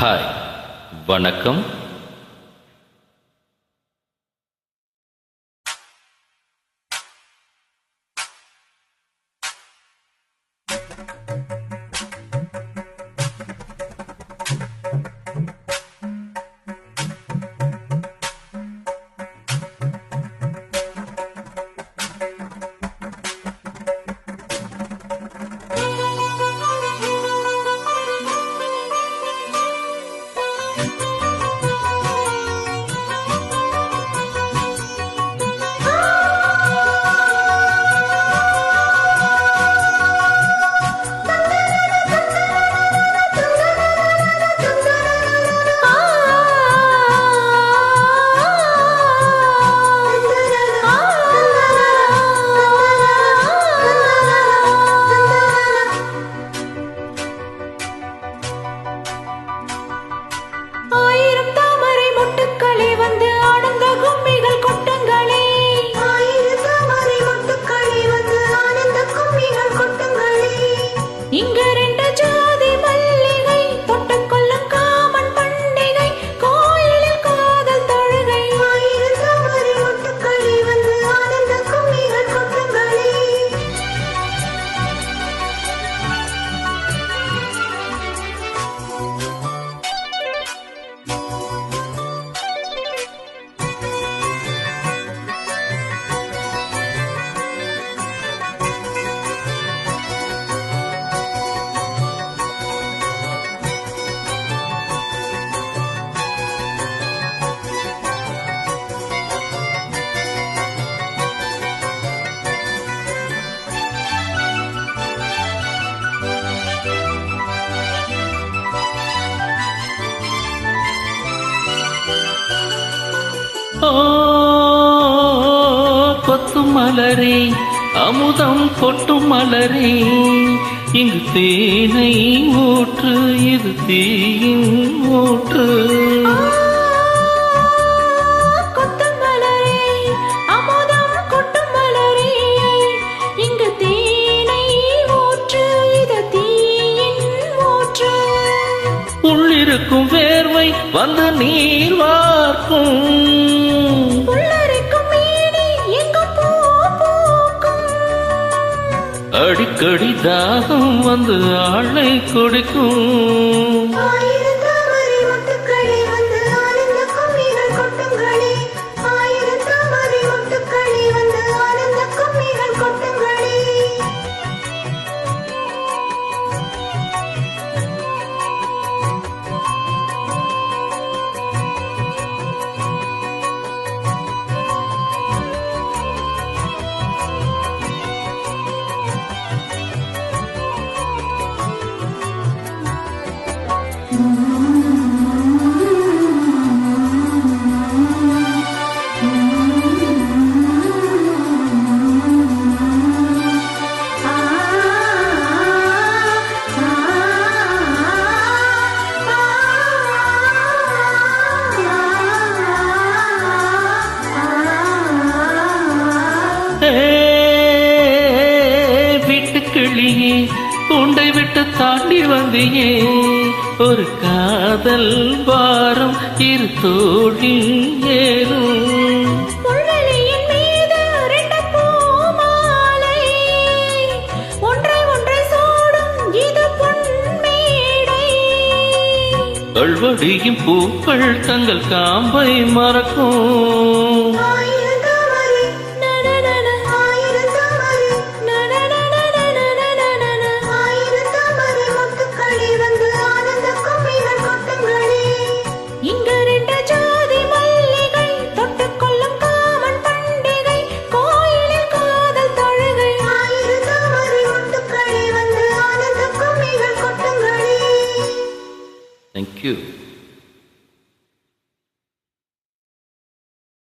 Hi, வணக்கம். கொத்தும் மலரே, அமுதம் கொட்டும் மலரே, இங்கு தேனை ஊற்று, இது தீயின் ஊற்று. கொத்தும் மலரே, அமுதம் கொட்டும் மலரே, இங்கு தேனை ஊற்று, இது தீயின் ஊற்று. உள்ளிருக்கும் வேர்வை வந்து நீர் வார்க்கும், அடிக்கடி தாகம் வந்து ஆளை கொடுக்கும். வீட்டுக்கிளியே, உண்டை விட்டு தாண்டி வந்தியே, ஒரு காதல் பாரம் இரு தோழில் ஏறும். கல்வடியும் பூக்கள் தங்கள் காம்பை மறக்கும். Thank you.